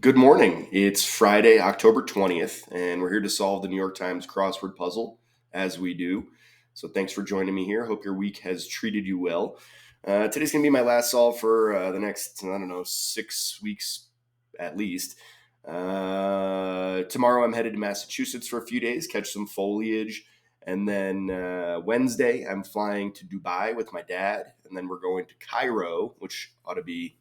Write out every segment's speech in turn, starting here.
Good morning. It's Friday, October 20th, and we're here to solve the New York Times crossword puzzle as we do. So thanks for joining me here. Hope your week has treated you well. Today's going to be my last solve for the next, 6 weeks at least. Tomorrow I'm headed to Massachusetts for a few days, catch some foliage. And then Wednesday, I'm flying to Dubai with my dad. And then we're going to Cairo, which ought to be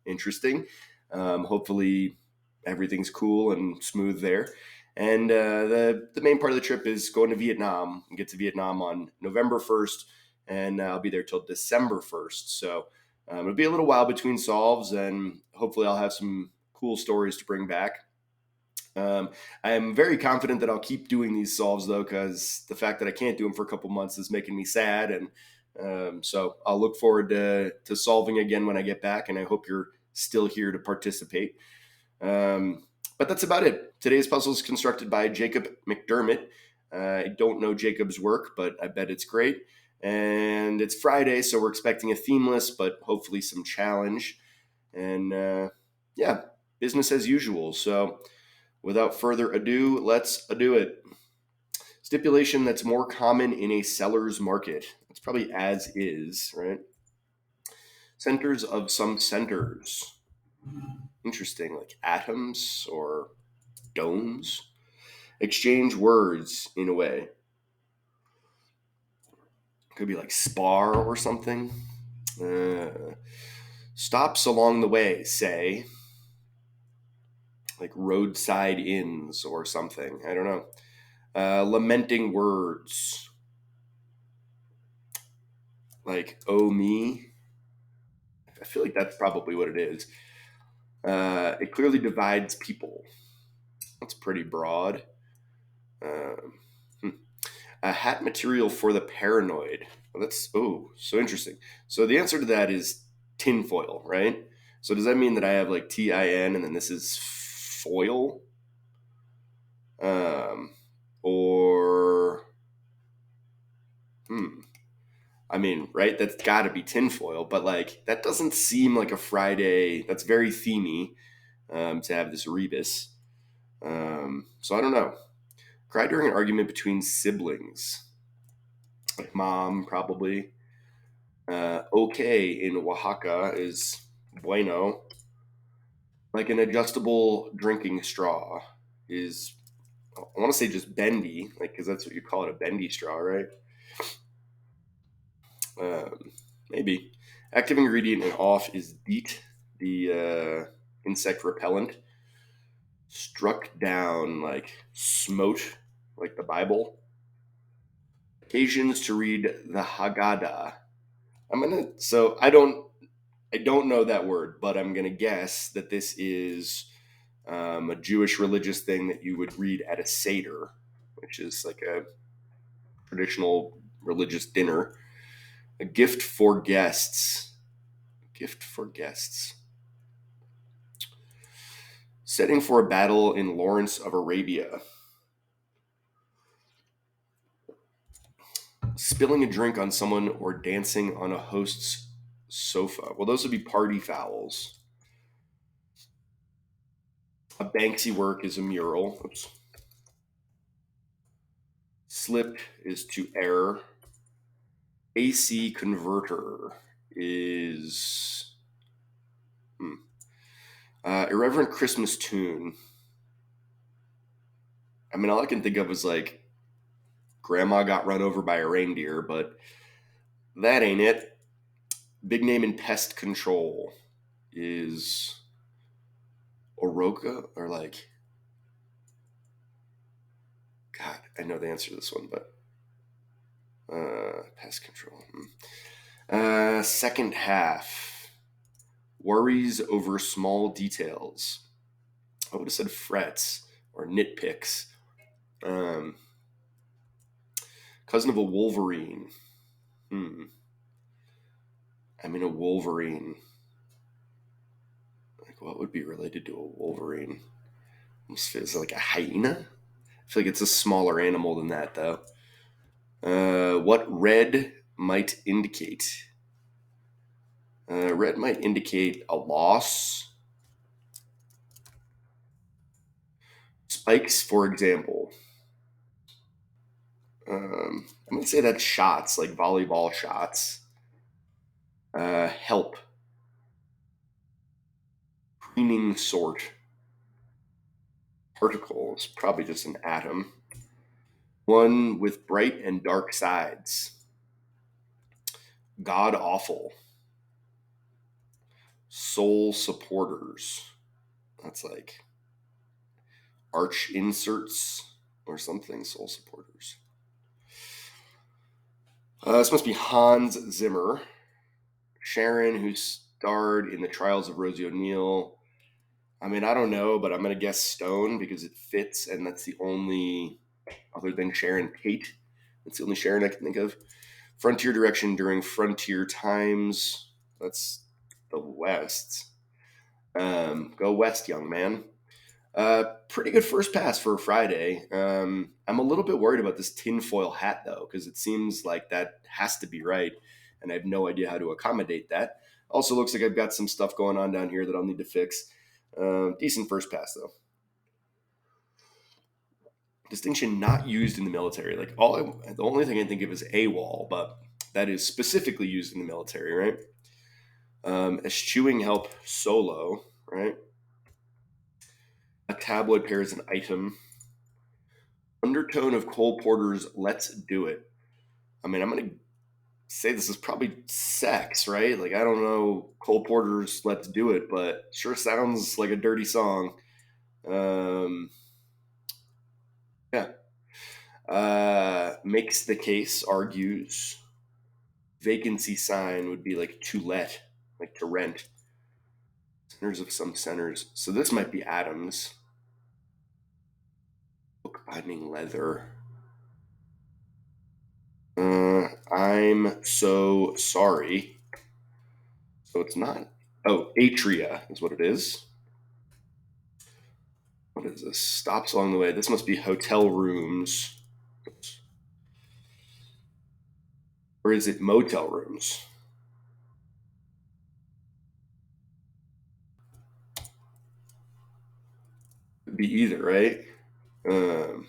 interesting. Hopefully, everything's cool and smooth there. And the main part of the trip is going to Vietnam. I get to Vietnam on November 1st, and I'll be there till December 1st. So it'll be a little while between solves, and hopefully I'll have some cool stories to bring back. I am very confident that I'll keep doing these solves though, because the fact that I can't do them for a couple months is making me sad. And so I'll look forward to solving again when I get back, and I hope you're still here to participate. But that's about it. Today's puzzle is constructed by Jacob McDermott. I don't know Jacob's work, but I bet it's great. And it's Friday, so we're expecting a themeless, but hopefully some challenge. And yeah, business as usual. So without further ado, let's do it. Stipulation that's more common in a seller's market. It's probably as is, right? Centers of some centers. Interesting, like atoms or domes. Exchange words in a way. Could be like spar or something. Uh, Stops along the way, say, like roadside inns or something. I don't know. Lamenting words, like oh me. I feel like that's probably what it is. It clearly divides people. That's pretty broad. Um, hmm. A hat material for the paranoid. Well, that's so interesting. So the answer to that is tinfoil, right? So does that mean that I have like tin and then this is foil, um, or hmm? I mean, right? That's got to be tinfoil, but like that doesn't seem like a Friday. That's very themey to have this rebus. So I don't know. Cry during an argument between siblings, like mom probably. Okay in Oaxaca is bueno. Like an adjustable drinking straw is, I want to say just bendy, like because that's what you call it, a bendy straw, right? Maybe. Active ingredient in off is DEET, the insect repellent. Struck down, like smote, like the Bible. Occasions to read the Haggadah. I don't know that word, but I'm gonna guess that this is a Jewish religious thing that you would read at a Seder, which is like a traditional religious dinner. A gift for guests. Gift for guests. Setting for a battle in Lawrence of Arabia. Spilling a drink on someone or dancing on a host's sofa. Well, those would be party fouls. A Banksy work is a mural. Oops. Slip is to err. AC converter is irreverent Christmas tune. I mean, all I can think of is like grandma got run over by a reindeer, but that ain't it. Big name in pest control is Oroka, or like, God, I know the answer to this one, but pest control. Second half. Worries over small details. I would have said frets or nitpicks. Um, Cousin of a Wolverine. I mean, a Wolverine. Like, what would be related to a Wolverine? Almost feels like a hyena. I feel like it's a smaller animal than that, though. What red might indicate? Red might indicate a loss. Spikes, for example. I'm gonna say that's shots, like volleyball shots. Help. Preening sort. Particle is probably just an atom. One with bright and dark sides. God awful. Soul supporters. That's like arch inserts or something. Soul supporters. This must be Hans Zimmer. Sharon, who starred in the Trials of Rosie O'Neill. I mean, I don't know, but I'm going to guess Stone because it fits, and that's the only, other than Sharon Tate, that's the only Sharon I can think of. Frontier direction during frontier times. That's the West. Go West, young man. Pretty good first pass for a Friday. I'm a little bit worried about this tinfoil hat, though, because it seems like that has to be right, and I have no idea how to accommodate that. Also, looks like I've got some stuff going on down here that I'll need to fix. Decent first pass, though. Distinction not used in the military. Like the only thing I think of is AWOL, but that is specifically used in the military, right? Eschewing help solo, right? A tabloid pair is an item. Undertone of Cole Porter's "Let's Do It." I mean, I'm gonna say this is probably sex, right? Like I don't know Cole Porter's "Let's Do It," but sure sounds like a dirty song. Um, yeah. Makes the case, argues. Vacancy sign would be like to let, like to rent. Centers of some centers. So this might be Adams. Book binding leather. I'm so sorry. So it's not. Oh, Atria is what it is. What is this? Stops along the way. This must be hotel rooms. Or is it motel rooms? Could be either, right? Um,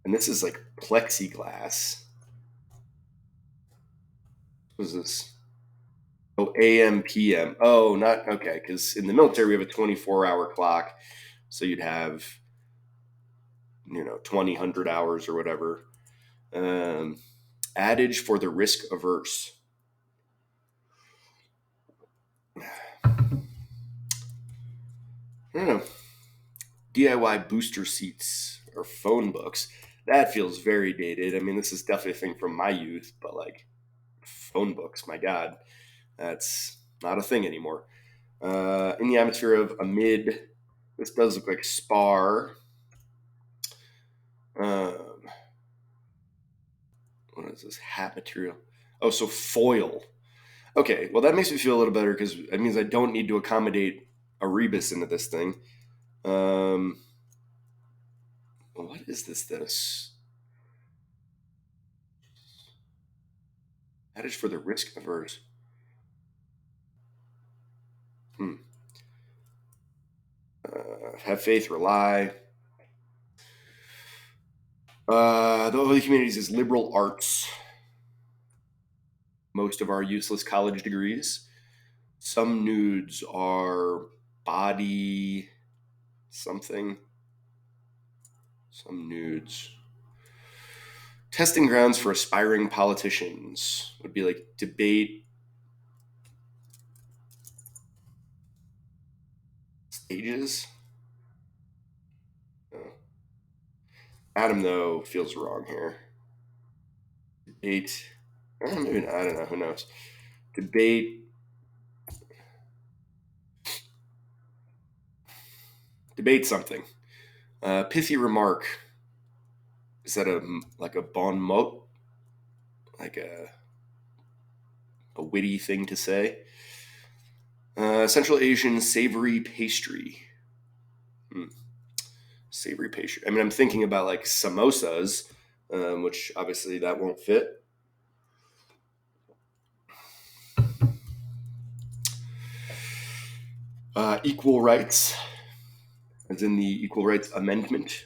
and this is like plexiglass. What is this? Oh, AM, PM. Oh, not okay. Because in the military, we have a 24-hour clock. So you'd have, 2,000 hours or whatever. Um, Adage for the risk averse. I don't know. DIY booster seats or phone books. That feels very dated. I mean, this is definitely a thing from my youth, but like phone books, my God, that's not a thing anymore. In the atmosphere of amid, this does look like spar. Um, what is this hat material? Oh, so foil. Okay, well that makes me feel a little better because it means I don't need to accommodate a rebus into this thing. Um, what is this? This that is for the risk averse. Hmm. Have faith, rely. The Holy Communities is liberal arts. Most of our useless college degrees. Some nudes are body something. Some nudes. Testing grounds for aspiring politicians would be like debate stages. Oh. Adam, though, feels wrong here. Debate. Maybe not, I don't know. Who knows? Debate. Debate something. Pithy remark. Is that like a bon mot? Like a witty thing to say? Central Asian savory pastry. Hmm. Savory pastry. I mean, I'm thinking about like samosas, which obviously that won't fit. Equal rights. as in the Equal Rights Amendment.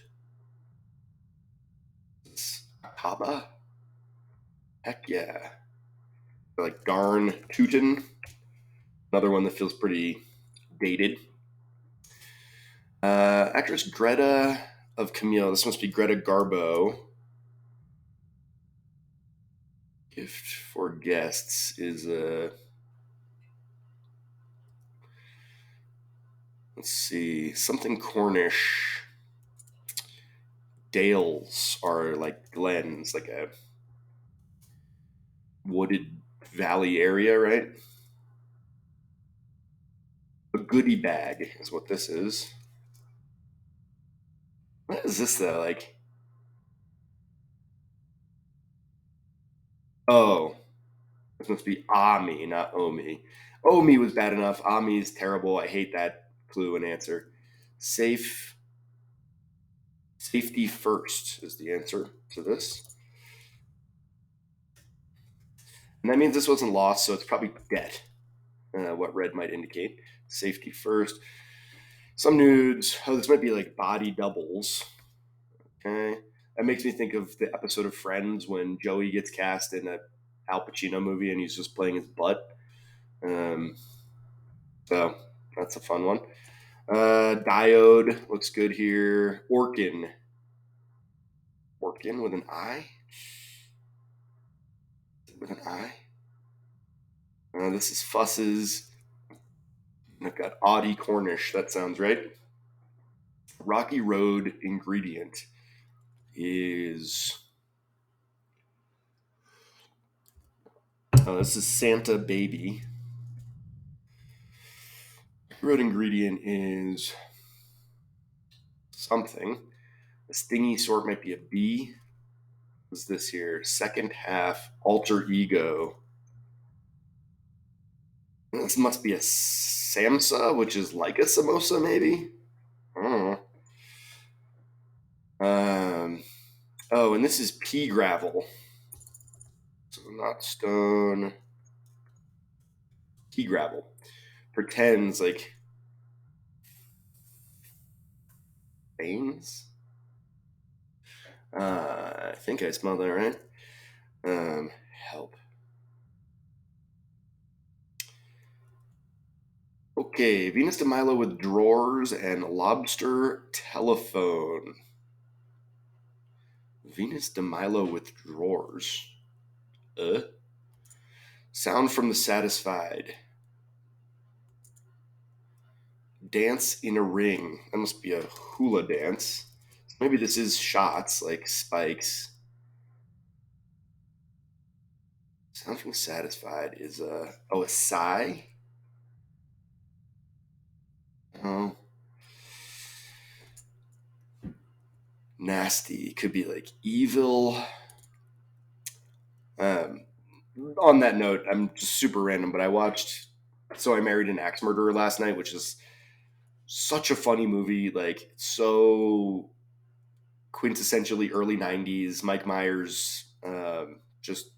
Kaba? Heck yeah. Like Darn Tootin. Another one that feels pretty dated. Actress Greta of Camille. This must be Greta Garbo. Gift for guests is let's see, something Cornish. Dales are like glens, like a wooded valley area, right? A goodie bag is what this is. What is this though? Like, oh, this must be Ami, not Omi. Omi was bad enough. Ami is terrible. I hate that clue and answer. Safe, safety first is the answer to this. And that means this wasn't lost, so it's probably debt, what red might indicate. Safety first. Some nudes. Oh, this might be like body doubles. Okay. That makes me think of the episode of Friends when Joey gets cast in a Al Pacino movie and he's just playing his butt. Um, so that's a fun one. Diode looks good here. Orkin. Orkin with an I? With an I? This is Fusses. I've got Audie Cornish. That sounds right. Rocky Road ingredient is. Oh, this is Santa Baby. Road ingredient is something. The stingy sort might be a B. What's this here? Second half alter ego. This must be a Samsa, which is like a samosa, maybe. I don't know. Oh, and this is pea gravel. So not stone. Pea gravel. Pretends like veins. I think I smelled that right. Help. Okay, Venus de Milo with drawers and lobster telephone. Venus de Milo with drawers. Sound from the Satisfied. Dance in a ring. That must be a hula dance. Maybe this is shots, like spikes. Sound from the Satisfied is a sigh? Oh. Nasty. Could be like evil. On that note, I'm just super random, but I watched So I Married an Axe Murderer last night, which is such a funny movie. Like, so quintessentially early 90s. Mike Myers, just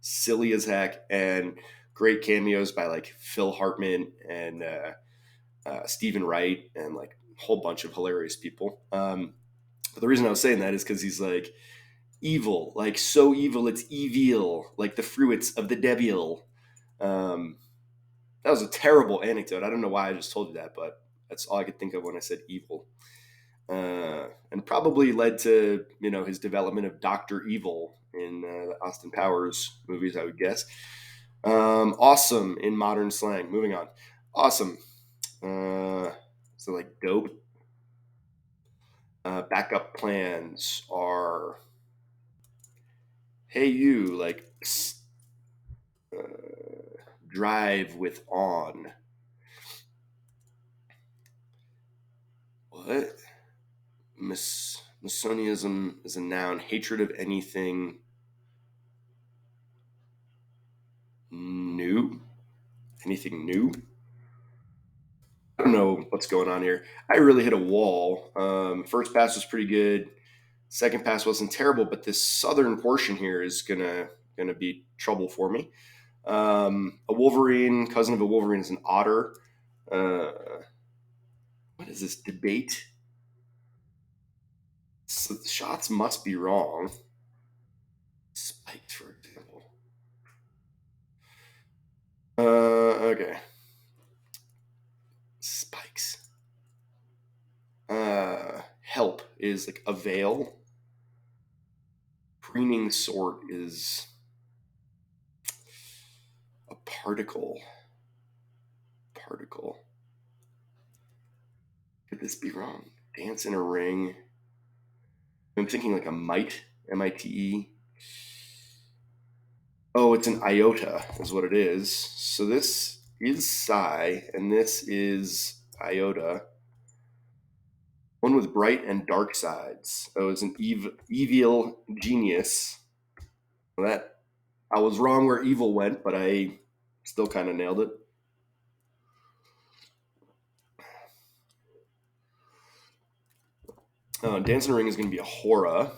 silly as heck, and great cameos by like Phil Hartman and Stephen Wright, and like a whole bunch of hilarious people. But the reason I was saying that is because he's like, evil, like so evil it's evil, like the fruits of the devil. Um, that was a terrible anecdote. I don't know why I just told you that, but that's all I could think of when I said evil. And probably led to his development of Doctor Evil in the Austin Powers movies, I would guess. Awesome in modern slang. Moving on. Awesome. So like dope. Backup plans are, hey you, like drive with on. What? Misoneism is a noun. Hatred of anything new. Anything new? I don't know what's going on here. I really hit a wall. First pass was pretty good. Second pass wasn't terrible, but this southern portion here is gonna be trouble for me. A Wolverine, cousin of a Wolverine, is an otter. What is this? Debate So the shots must be wrong. Spikes, for example. Okay. Spikes. Help is like avail. Preening sort is a particle. Particle. Could this be wrong? Dance in a ring. I'm thinking like a mite. MITE. Oh, it's an iota, is what it is. So this is psi, and this is iota. One with bright and dark sides. Oh, it's an evil genius. Well, that I was wrong where evil went, but I still kind of nailed it. Dancing in the Ring is going to be a hora.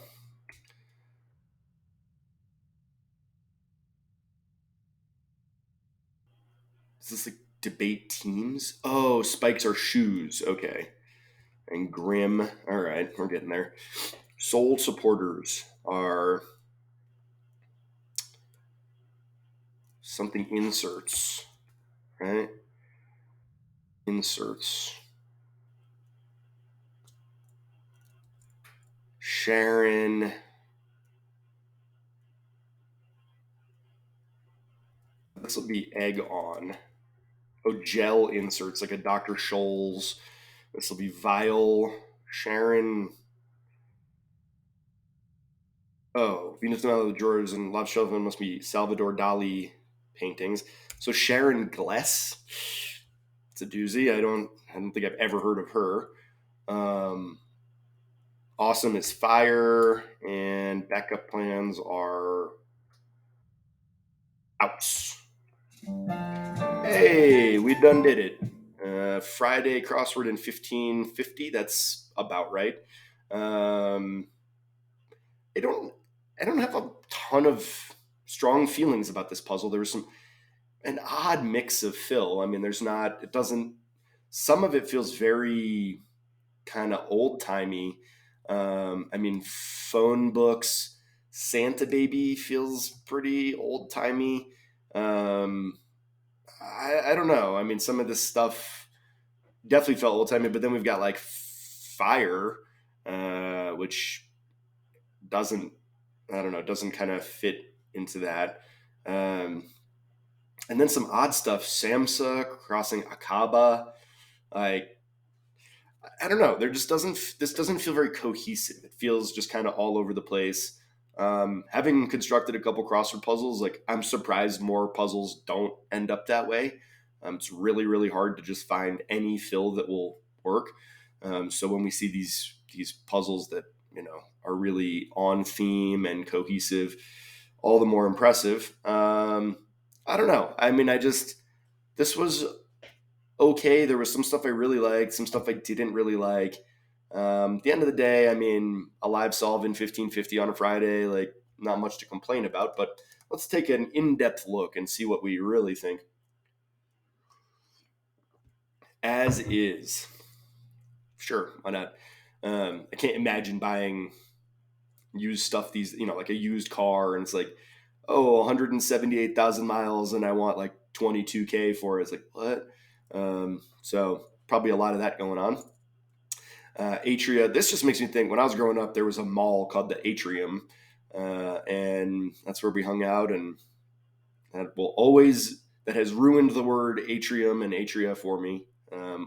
Is this like debate teams? Oh, spikes are shoes. Okay. And grim. All right, we're getting there. Soul supporters are something inserts, right? Inserts. Sharon. This will be egg on. Oh, gel inserts like a Dr. Scholl's. This will be vial. Sharon. Oh, Venus de the Drawers and Love Shelvin must be Salvador Dali paintings. So Sharon Gless. It's a doozy. I don't think I've ever heard of her. Awesome is fire, and backup plans are outs. Hey, we done did it. Friday crossword in 1550. That's about right. I don't have a ton of strong feelings about this puzzle. There was an odd mix of fill. I mean, there's not. It doesn't. Some of it feels very kind of old timey. I mean, phone books. Santa Baby feels pretty old timey. I don't know. I mean, some of this stuff definitely felt old timey, but then we've got like fire, which doesn't, I don't know, doesn't kind of fit into that. And then some odd stuff, Samsa crossing Akaba, like I don't know. There just doesn't. This doesn't feel very cohesive. It feels just kind of all over the place. Having constructed a couple crossword puzzles, like I'm surprised more puzzles don't end up that way. It's really really hard to just find any fill that will work. So when we see these puzzles that are really on theme and cohesive, all the more impressive. I don't know. I mean, this was okay. There was some stuff I really liked, some stuff I didn't really like. At the end of the day, I mean, a live solve in 1550 on a Friday, like not much to complain about. But let's take an in-depth look and see what we really think. As is, sure, why not? I can't imagine buying used stuff. Like a used car, and it's like, oh, 178,000 miles, and I want like 22K for it. It's like what? So probably a lot of that going on. Atria. This just makes me think. When I was growing up, there was a mall called the Atrium, and that's where we hung out. And that has ruined the word atrium and atria for me.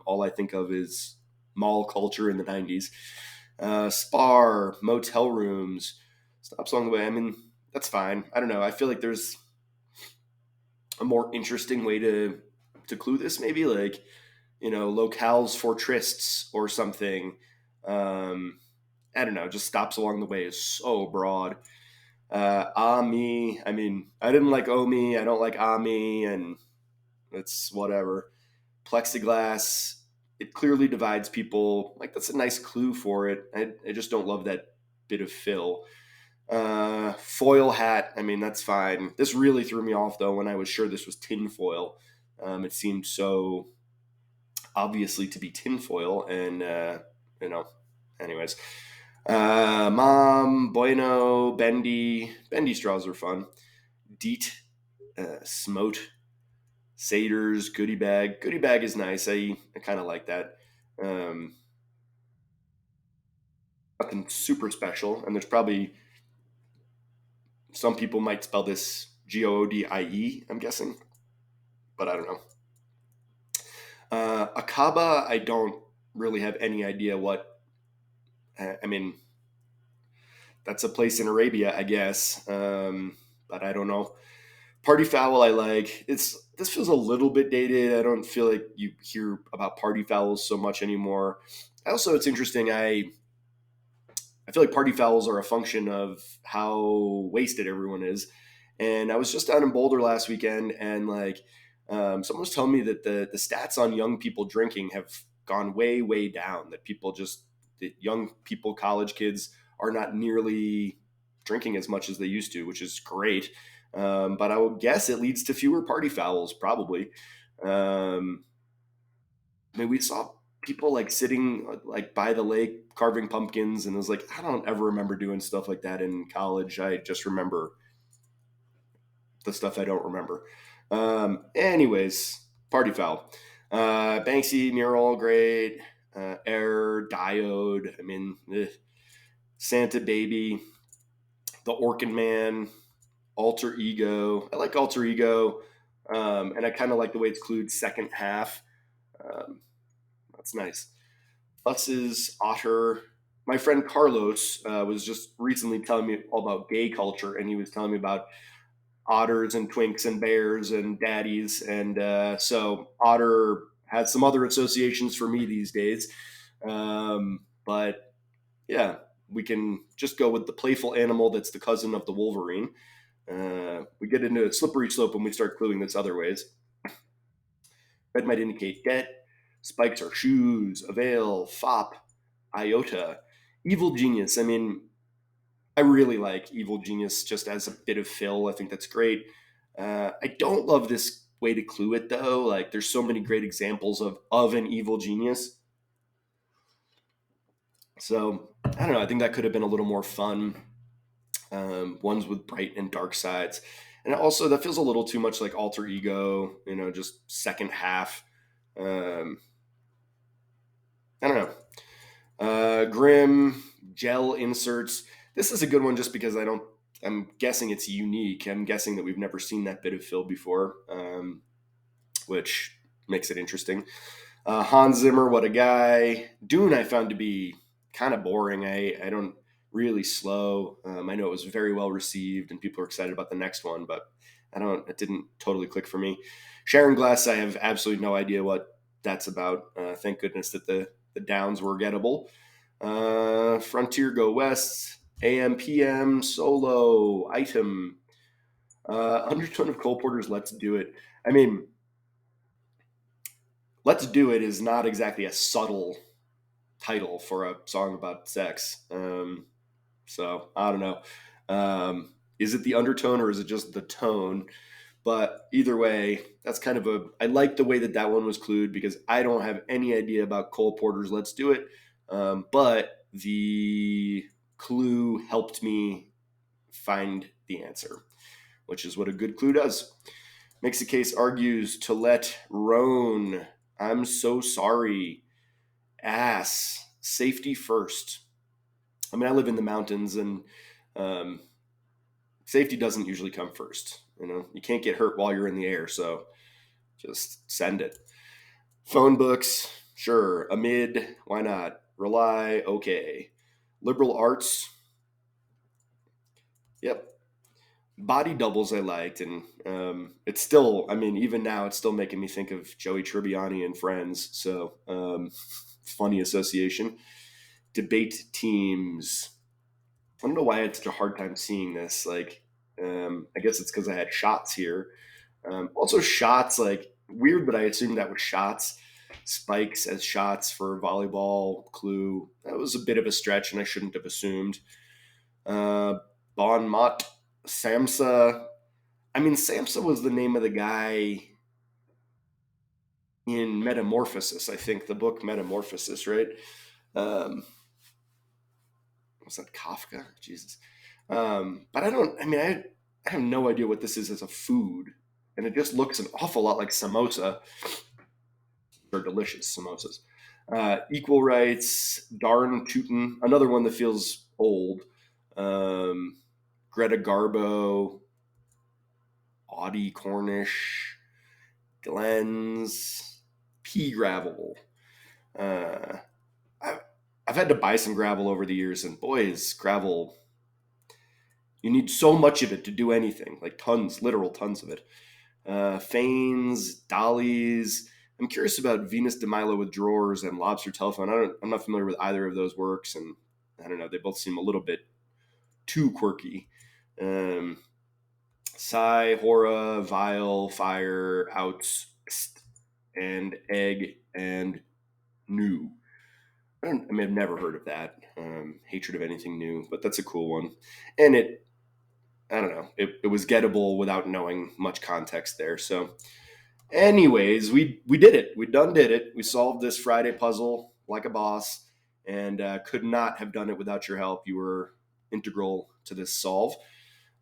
All I think of is mall culture in the '90s. Spar, motel rooms, stops along the way. I mean, that's fine. I don't know. I feel like there's a more interesting way to clue this, maybe like locales for trysts or something. I don't know, just stops along the way is so broad. Me, I mean, I didn't like Omi, I don't like Ami, and it's whatever. Plexiglass, it clearly divides people. Like, that's a nice clue for it. I just don't love that bit of fill. Foil hat, I mean, that's fine. This really threw me off, though, when I was sure this was tinfoil. It seemed so obviously to be tinfoil, and anyways. Mom, Bueno, Bendy straws are fun. Deet, Smote, Satyrs, Goodie Bag. Goodie Bag is nice. I kind of like that. Um, Nothing super special, and there's probably some people might spell this Goodie. I'm guessing, but I don't know. Akaba, I don't really have any idea what. I mean, that's a place in Arabia, I guess, but I don't know. Party foul, I like. This feels a little bit dated. I don't feel like you hear about party fouls so much anymore. Also, it's interesting. I feel like party fouls are a function of how wasted everyone is. And I was just down in Boulder last weekend, and like someone was telling me that the stats on young people drinking have gone way down. That young people, college kids, are not nearly drinking as much as they used to, which is great. But I would guess it leads to fewer party fouls, probably. Um, I mean, we saw people like sitting like by the lake carving pumpkins, and it was like I don't ever remember doing stuff like that in college. I just remember the stuff I don't remember. Anyways, party foul. Banksy mural, great. Air diode. I mean, Santa baby, the Orkin man, alter ego. I like alter ego, and I kind of like the way it's clued second half. Um, that's nice. Buses, Otter. My friend Carlos was just recently telling me all about gay culture, and he was telling me about otters and twinks and bears and daddies. And so Otter has some other associations for me these days. But yeah, we can just go with the playful animal that's the cousin of the Wolverine. We get into a slippery slope when we start cluing this other ways. Red might indicate debt. Spikes are shoes, avail, fop, iota. Evil genius. I mean, I really like Evil Genius just as a bit of fill. I think that's great. I don't love this way to clue it though. Like, there's so many great examples of an evil genius. So I don't know. I think that could have been a little more fun. Ones with bright and dark sides, and also that feels a little too much like alter ego. Just second half. Um, I don't know. Grim gel inserts. This is a good one just because I don't. I'm guessing it's unique. I'm guessing that we've never seen that bit of Phil before, which makes it interesting. Hans Zimmer, what a guy. Dune, I found to be kind of boring. I don't really slow. I know it was very well received and people are excited about the next one, but I don't. It didn't totally click for me. Sharon Glass, I have absolutely no idea what that's about. Thank goodness that the downs were gettable. Frontier Go West, AM PM Solo Item, Undertone of Cole Porter's Let's Do It. I mean, Let's Do It is not exactly a subtle title for a song about sex. So I don't know. Is it the undertone or is it just the tone? But either way, that's kind of a. I like the way that that one was clued because I don't have any idea about Cole Porter's Let's Do It. But the clue helped me find the answer, which is what a good clue does. Makes the case argues to let roan. I'm so sorry. Ass. Safety first. I mean, I live in the mountains and um, safety doesn't usually come first. You can't get hurt while you're in the air, so just send it. Phone books, sure. Amid, why not? Rely, okay. Liberal arts, yep. Body doubles I liked, and it's still. I mean, even now, it's still making me think of Joey Tribbiani and Friends. So funny association. Debate teams. I don't know why I had such a hard time seeing this. Like, I guess it's because I had shots here. Also, shots, like, weird, but I assumed that was shots. Spikes as shots for volleyball, clue. That was a bit of a stretch, and I shouldn't have assumed. Uh, Bon Mott, Samsa. I mean, Samsa was the name of the guy in Metamorphosis, I think, the book Metamorphosis, right? Um, Was that Kafka? Jesus. But I have no idea what this is as a food. And it just looks an awful lot like samosa. They're delicious samosas. Equal rights, darn tootin', another one that feels old. Um, Greta Garbo, Audie Cornish, Glenn's, pea gravel. Uh, I've, I've had to buy some gravel over the years, and boy, is gravel, you need so much of it to do anything, like tons, literal tons of it. Fanes, dollies. I'm curious about Venus de Milo with drawers and lobster telephone. I'm not familiar with either of those works, and I don't know. They both seem a little bit too quirky. Um, Psi, Hora, Vile, Fire, Outs, Pst, and Egg, and New. I've never heard of that. Hatred of anything new, but that's a cool one. And I don't know, it was gettable without knowing much context there. So, anyways, we did it. We done did it. We solved this Friday puzzle like a boss, and could not have done it without your help. You were integral to this solve.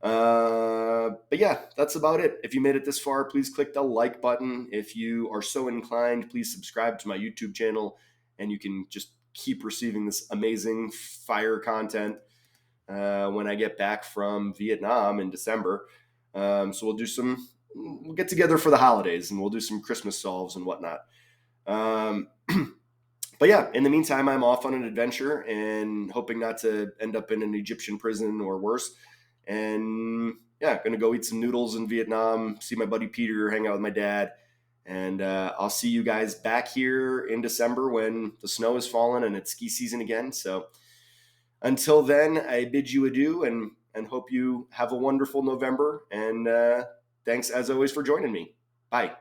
But yeah, that's about it. If you made it this far, please click the like button. If you are so inclined, please subscribe to my YouTube channel, and you can just keep receiving this amazing fire content when I get back from Vietnam in December. So we'll get together for the holidays, and we'll do some Christmas solves and whatnot. But yeah, in the meantime, I'm off on an adventure and hoping not to end up in an Egyptian prison or worse. And yeah, gonna go eat some noodles in Vietnam, see my buddy Peter, hang out with my dad, and I'll see you guys back here in December when the snow is falling and it's ski season again. So until then, I bid you adieu and hope you have a wonderful November. And thanks as always for joining me. Bye.